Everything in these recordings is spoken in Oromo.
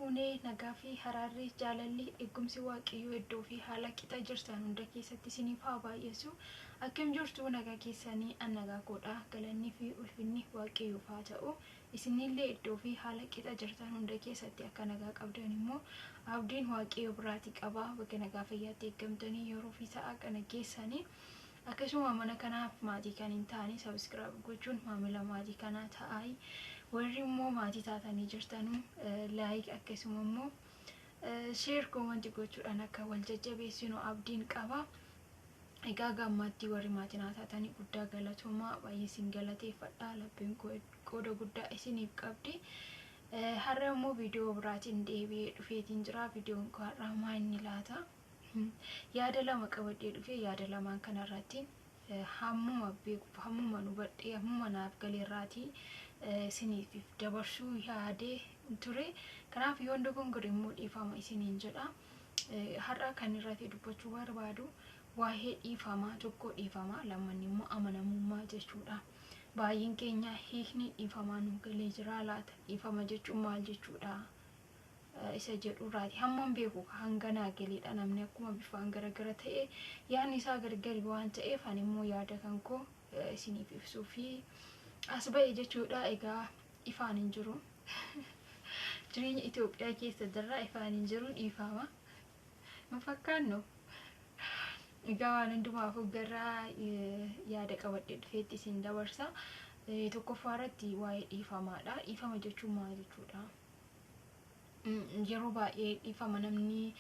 fuunee nagaa fi haraarri jaalalli eegumsi waaqayyoo iddoo fi haala qixa jirtan hunda keessatti isiniif haa baay'eessu. Akkam jirtu nagaa keessanii nagaa koodha. Galanni fi ulfinni waaqayyoof haa ta'u. Isinillee iddoo fi haala qixa jirtan hunda keessatti akka nagaa qabdan immoo abdiin waaqayyoo biraatii qaba. Bakka nagaa fayyaatti eeggamtanii yeroo fi sa'a kana keessanii akkasuma mana kanaaf maatii kan hin taane subscribe gochuun maamila maatii kanaa ta'aa. Warri immoo maatii taatanii jirtan like akkasuma immoo share comment gochuudhaan akka wal jajjabeessinu abdiin qaba. Egaa gammaatti warri maatii taatanii guddaa galatoomaa baay'ee isin galateeffadha. Labbeen qooda guddaa isiniif qabdi. Har'a immoo viidiyoo biraatiin deebi'ee dhufeetiin jira. Viidiyoon koo har'a maal inni laata? Yaada lama qabadhee dhufee yaada lamaan kanarratti hammuma beekuuf hammuma nu badhee hammuma naaf galeerraatii isiniif dabarsuu yaadee ture. Kanaaf yoo dogongore immoo dhiifama isiniin jedha. Har'a kan irratti dubbachuu barbaadu waa'ee dhiifamaa, tokko dhiifamaa, lammaffaan immoo amanamummaa jechuudha. Baay'een keenya hiikni dhiifamaa nu galee jira laata? Dhiifama jechuun maal jechuudha? Isa jedhurraati hammam beeku hanganaa galeedha. Namni akkuma bifaan garagara ta'e yaadni isaa gargari waan ta'eef ani immoo yaada kan koo isiniif ibsuu fi as ba'e jechuudha. Egaa ifaan hin jiru jireenya Itoophiyaa keessa darraa ifaan hin jiru dhiifama nu fakkaannu. Egaa waan hundumaaf garraa yaada qabadhee dhufeetti isin dabarsa. Tokkoffaarratti waa'ee dhiifamaadha. Dhiifama jechuun maal jechuudha? Yeroo baay'ee dhiifama namni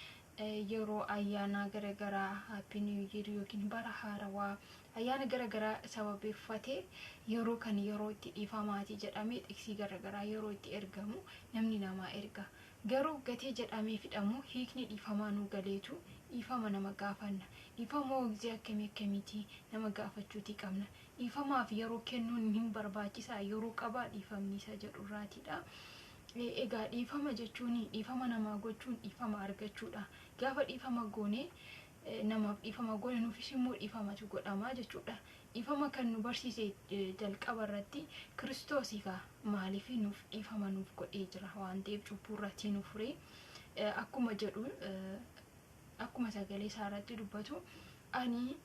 yeroo ayyaana garagaraa happy new year yookiin bara haarawaa ayyaana garagaraa sababeeffatee yeroo kan yeroo itti dhiifamaati jedhamee xiksii garagaraa yeroo itti ergamu namni namaa erga. Garuu gatee jedhamee fidhamu hiikni dhiifamaa nu galeetu dhiifama nama gaafanna. Dhiifama waqtii akkamiiti nama gaafachuuti qabna. Dhiifamaaf yeroo kennuun hin barbaachisaa yeroo qabaa dhiifamni isa jedhurraatidha. Egaa dhiifama jechuun dhiifama namaa gochuun dhiifama argachuudha. Gaafa dhiifama goone namaaf dhiifama goone nuufis immoo dhiifamatu godhama jechuudha. Dhiifama kan nu barsiise jalqaba irratti Kiristoosiikaa maaliif nuuf dhiifama nuuf godhee jira waan ta'eef cubbuu irratti nu fure. Akkuma jedhu akkuma sagalee isaarratti dubbatu ani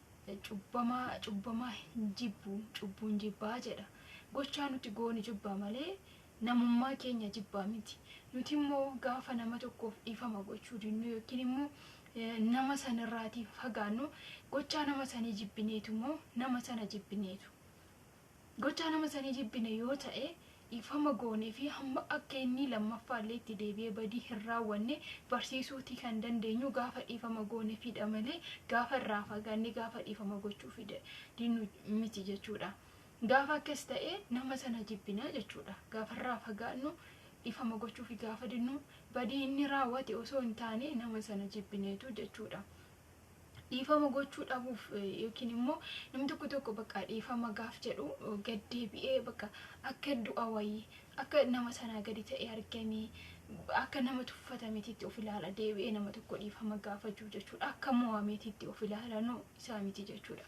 cubbamaa hin jibbu cubbuun jibbaa jedha. Gochaa nuti goone jibbaa malee namummaa keenya jibbaa miti. Nuti immoo gaafa nama tokkoof dhiifama gochuu dinnu yookiin immoo nama sanarraatii fagaannu gochaa nama sanii jibbineetu immoo nama sana jibbineetu. Gochaa nama sanii jibbine yoo ta'e dhiifama goonee fi hamma akka inni lammaffaallee itti deebi'ee badii hin raawwanne barsiisuutii kan dandeenyu gaafa dhiifama goonee fidha malee gaafa irraa fagaanne gaafa dhiifama gochuu fide dinnu miti jechuudha. Gaafa akkas ta'e nama sana jibbina jechuudha. Gaafa irraa fagaannu dhiifama gochuu fi gaafa dinnu badii inni raawwate osoo hin taane nama sana jibbineetu jechuudha. Dhiifama gochuu dhabuuf yookiin immoo namni tokko bakka dhiifama gaaf jedhu gad deebi'ee bakka akka du'a wayii akka nama sanaa gadi ta'e argamee akka nama tuffatameetitti of ilaala deebi'ee nama tokko dhiifama gaafachuu jechuudha. Akka mo'ameetitti of ilaalanuu isaa miti jechuudha.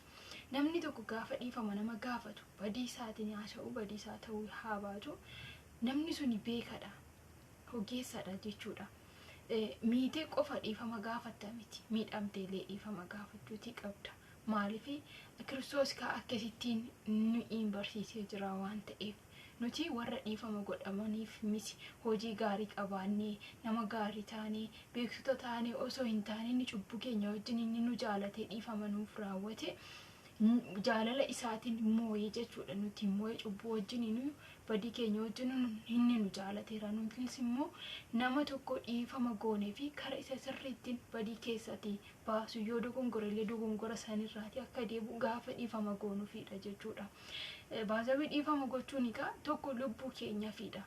Namni tokko gaafa dhiifama nama gaafatu badii isaatiin haasa'u badii isaa ta'uu haa baatu namni suni beekadha ogeessadha jechuudha. Miitee qofa dhiifama gaafatta miti miidhamteelee dhiifama gaafachuutii qabda. Maaliif Kiristoos akkasittiin nu barsiisee jira waan ta'eef nuti warra dhiifama godhamaniif miti hojii gaarii qabaannee nama gaarii taanee beektota taanee osoo hin taane inni cubbuu keenya wajjin inni nu jaalatee dhiifama nuuf raawwate jaalala isaatiin moo'ee jechuudha. Nuti moo'ee cubbuu wajjin inni badii keenya wajjin inni nu jaalateera. Nutis immoo nama tokko dhiifama goonee fi kara isa sirriittiin badii keessatti baasu yoo dogongorellee dogongora sanirraati akka deebi'u gaafa dhiifama goonuufidha jechuudha. Baasawii dhiifama gochuun egaa tokko lubbuu keenyaafidha.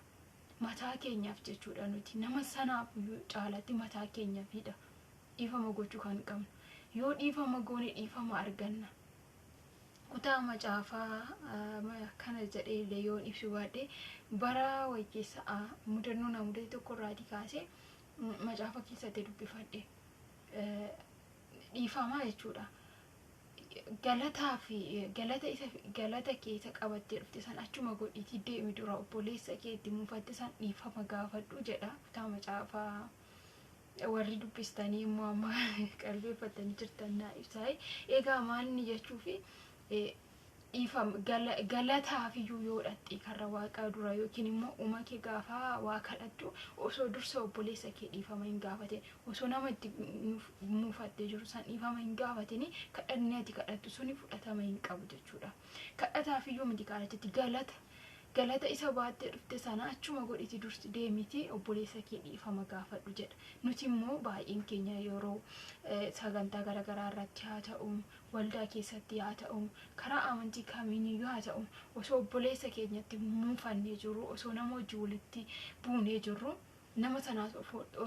Mataa keenyaaf jechuudha. Nuti nama sanaaf caalatti mataa keenyaafidha dhiifama gochuu kan qabnu. Yoo dhiifama goone dhiifama arganna. Kutaa macaafaa kana jedhee yoon ibsu baadhee bara waykeessa mudannoo namoota tokko irraati kaasee macaafa keessatti dubbifadhe dhiifamaa jechuudha. galata keessa qabattee dhufte san achuma godhiitii deemi dura obboleessa keetti muufatte san dhiifama gaafadhu jedha kitaaba caafaa warri dubbistanii immoo amma qalbeeffatanii jirtan naa ibsaa. Egaa maalni jechuufi galataaf iyyuu yoo dhatte karra waaqaa dura yookiin immoo uuma kee gaafa waa kadhattu osoo dursa obboleessa kee dhiifama hin gaafatin osoo nama itti muufattee jiru san dhiifama hin gaafatini kadhannee ati kadhattu suni fudhatama hin qabu jechuudha. Kadhataaf iyyuu miti kadhatti galata isa baattee dhufte sana achuma godhiti dursi deemiti obboleessa kee dhiifama gaafadhu jedha. Nuti immoo baay'een keenya yeroo sagantaa garaagaraa irratti haa ta'u waldaa keessatti haa ta'u karaa amantii kamiiniyyuu haa ta'u osoo obboleessa keenyatti muufannee jirru osoo nama wajjin walitti buunee jirru nama sanaas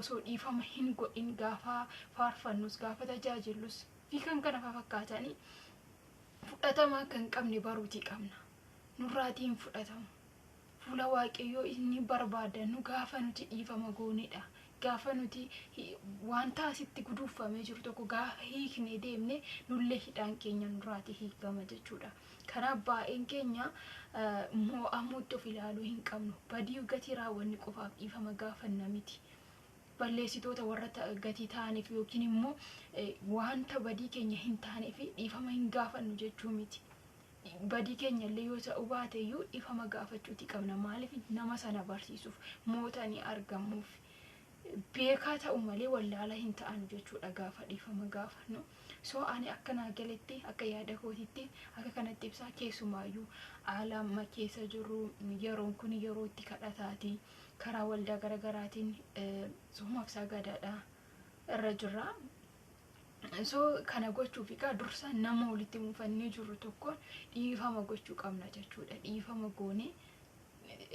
osoo dhiifama hin godhin gaafa faarfannus gaafa tajaajillus fi kan kana fakkaatanii fudhatama kan qabne baruutii qabna. Nurraatiin fudhatamu fuula waaqayyoo inni barbaadannu gaafa nuti dhiifama goonedha. Gaafa nuti wanta asitti guduufamee jiru tokko gaafa hiiknee deemne nullee hidhaan keenya nurraatii hiikama jechuudha. Karaa baay'een keenya mo'amuutti of ilaaluu hin qabnu. Badii gatii raawwanni qofaaf dhiifama gaafanna miti. Balleessitoota warra gatii ta'aniif yookiin immoo wanta badii keenya hin taaneef dhiifama hin gaafannu jechuu miti. Badii keenya illee yoo ta'u baate iyyuu dhiifama gaafachuuti qabna. Maaliif nama sana barsiisuuf mootanii argamuuf beekaa ta'u malee wallaala hin ta'an jechuudha gaafa dhiifama gaafannu. So ani akka naa galetti akka yaada kootitti akka kanatti ibsaa keessumaayyuu haala amma keessa jiru yeroon kun yeroo itti kadhataati karaa waldaa garaagaraatiin soomaaf sagadaadha irra jirra. So kana gochuuf egaa dursa nama walitti muufannee jiru tokko dhiifama gochuu qabna jechuudha. Dhiifama goone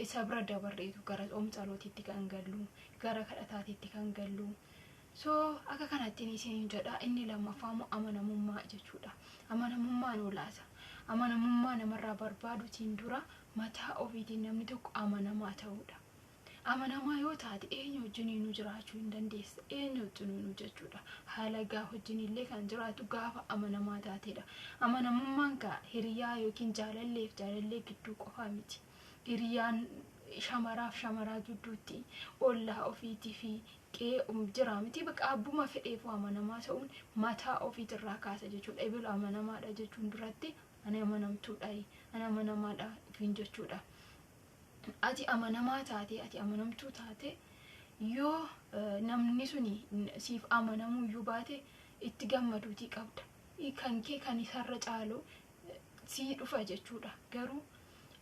isa bira dabarreetu gara ጸሎቲtti kan gallu gara kadhataatitti kan gallu. So akka kanatti isin jedha inni lammaffaa amanamummaa jechuudha. Amanamummaan olaasa. Amanamummaa namarraa barbaadutiin dura mataa ofiitiin namni tokko amanamaa ta'uudha. Amanamaa yoo taate eenyu wajjiniinuu jiraachuu hin dandeessa. Eenyu wajjiniinuu jechuudha. Haala gaa wajjinillee kan jiraatu gaafa amanamaa taatedha. Amanamummaan kaa hiriyaa yookiin jaalallee gidduu qofaa miti. Hiriyaan shamaraaf shamaraa gidduutti ollaa ofiitii fi qe'ee jira miti. Bakka abbuma fedheef amanamaa ta'uun mataa ofiitirraa kaasa jechuudha. Ebil amanamaadha jechuun duratti ani amanamtuudha ani amanamaadha fin jechuudha. Ati amanamaa taate ati amanamtuu taate yoo namni suni siif amanamuu iyyuu baate itti gammaduutii qabda. Kan kee kan isarra caalu si dhufa jechuudha. Garuu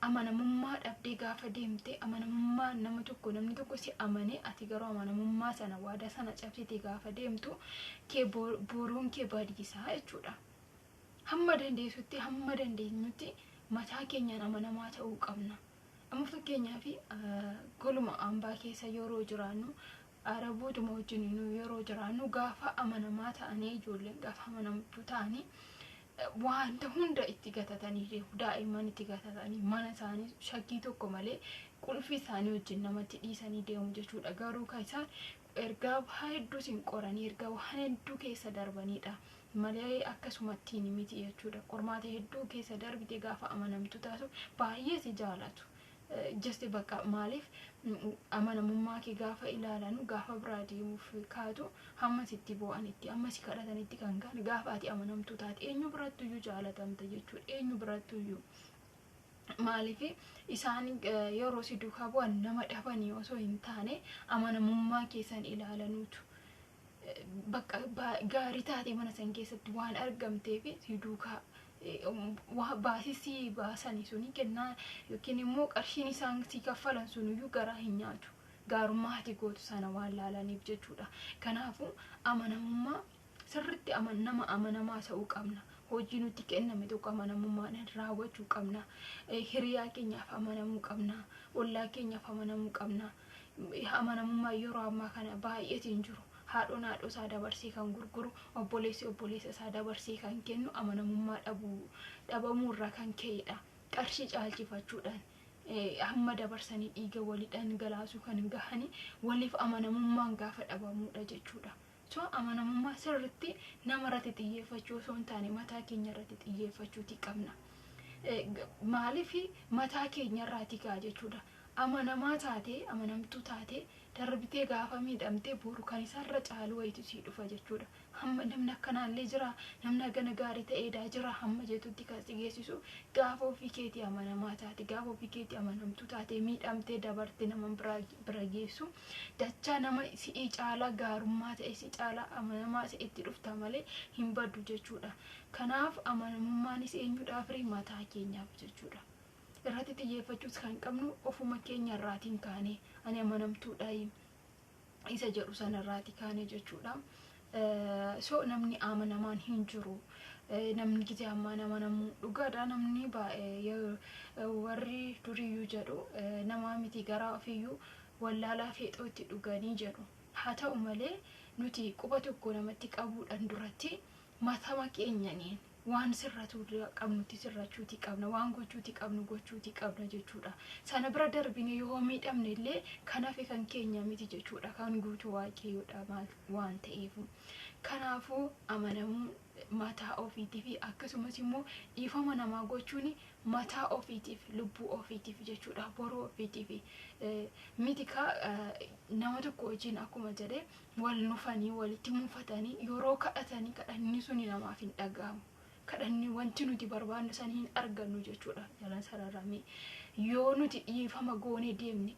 amanamummaa dhabdee gaafa deemte amanamummaa namni tokko si amane ati garuu amanamummaa sana waada sana cabsite gaafa deemtu kee boruun kee badiisaa jechuudha. Hamma dandeenyutti mataa keenyaan amanamaa ta'uu qabna. Amma fakkeenyaaf goluma ambaa keessa yeroo jiraannu arabootuma wajjin yeroo jiraannu gaafa amanamaa ta'anii ijoolleen gaafa amanamtuu ta'anii wanta hunda itti gatatanii deemu. Daa'imman itti gatatanii mana isaanii shakkii tokko malee qulfii isaanii wajjin namatti dhiisanii deemu jechuudha. Garuu kan isaan ergaa hedduu sin qoranii ergaa waan hedduu keessa darbanidha malee akkasumatti miti jechuudha. Qormaata hedduu keessa darbite gaafa amanamtuu taatu baay'ee si jaalatu. Just bakka maaliif amanamummaa kee gaafa ilaalanu gaafa biraa deemuuf kaatu hamma sitti bo'anitti amma si kadhatanitti kan gaane gaafa ati amanamtuu taate eenyu birattuyyuu jaalatamta jechuudha. Eenyu birattuyyuu maaliif isaan yeroo si duukaa bu'an nama dhabanii osoo hin taane amanamummaa keessan ilaalanuutu bakka gaarii taate mana san keessatti waan argamteef si duukaa baasisi baasanii suni kennaa yookiin immoo qarshiin isaan si kaffalan suniyyuu garaa hin nyaatu. Gaarummaa ati gootu sana waan laalaniif jechuudha. Kanaafuu amanamummaa sirriitti nama amanamaa ta'uu qabna. Hojii nuti kenname tokko amanamummaan raawwachuu qabna. Hiriyaa keenyaaf amanamuu qabna. Ollaa keenyaaf amanamuu qabna. Amanamummaa yeroo ammaa kana baay'eetiin jiru. Haadhoon isaa dabarsee kan gurguru obboleessi isaa dabarsee kan kennu amanamummaa dhabamuurraa kan ka'edha. Qarshii caalchifachuudhaan hamma dabarsanii dhiiga walii dhangalaasuu kan gahanii waliif amanamummaan gaafa dhabamuudha jechuudha. so amanamummaa sirriitti nama irratti xiyyeeffachuu osoo hin taane mataa keenya irratti xiyyeeffachuuti qabna. Maaliif mataa keenya irraati kaa jechuudha. Amanamaa taate amanamtuu taate darbitee gaafa miidhamtee boru kan isarra caalu wayitu sii dhufa jechuudha. Hamma namni akkanaallee jira, namni gana gaarii ta'eedhaa jira hamma jeetutti kan si geessisu gaafa ofii keetii amanamaa taate, gaafa ofii keetii amanamtuu taate miidhamtee dabarte nama bira geessu dachaa nama si'ii caalaa gaarummaa ta'e si caalaa amanamaa si'itti dhufta malee hin baddu jechuudha. Kanaaf amanamummaanis eenyudhaaf mataa keenyaaf jechuudha. Irratti xiyyeeffachuus kan qabnu ofuma keenya irraatiin kaane ani amanamtuudha isa jedhu sana irraati kaane jechuudha. So namni amanamaan hin jiru. Namni gizee amanamu dhugaadha. Namni warri duriyyuu jedhu nama miti garaa ofiyyuu wallaalaa feexootti dhuganii jedhu. Haa ta'u malee nuti quba tokko namatti qabuudhaan duratti matama keenyaniin waan sirratu qabnutti sirrachuuti qabna, waan gochuuti qabnu gochuuti qabna jechuudha. Sana bira darbine yoo miidhamne illee kanaaf kan keenya miti jechuudha. Kan guutuu waaqayyoodha waan ta'eef. Kanaafuu amanamuu mataa ofiitiif akkasumas immoo dhiifama namaa gochuun mataa ofiitiif, lubbuu ofiitiif jechuudha. Boroo ofiitiif miti nama tokko wajjin akkuma jedhe wal nufanii walitti mufatanii yeroo kadhatanii kadhanni suni namaaf hin dhagahamu. Kadhanni wanti nuti barbaannu san hin argannu jechuudha. Jalan sararamee yoo nuti dhiifama goonee deemne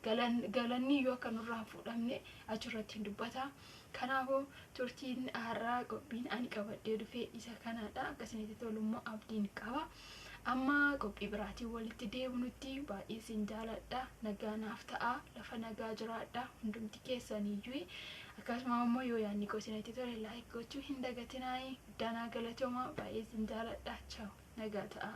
galanni yoo akka nurraa fuudhamne achirratti hin dubbata. Kanaafuu turtiin har'aa qophiin ani qabadhee dhufee isa kanadha. Akkasinitti tolummaa abdiin qaba. Amma qophii biraatiin walitti deebinutti baay'ee sin jaaladha. Nagaa naaf ta'a. Lafa nagaa jiraadha. Hundumti keessaniyyuu akkasuma immoo yoo yaadni qoosinitti tole like gochuu hin dagatinaa. Danaa galatooma baay'ee sin jaaladha. Ciao. Nagaa ta'a.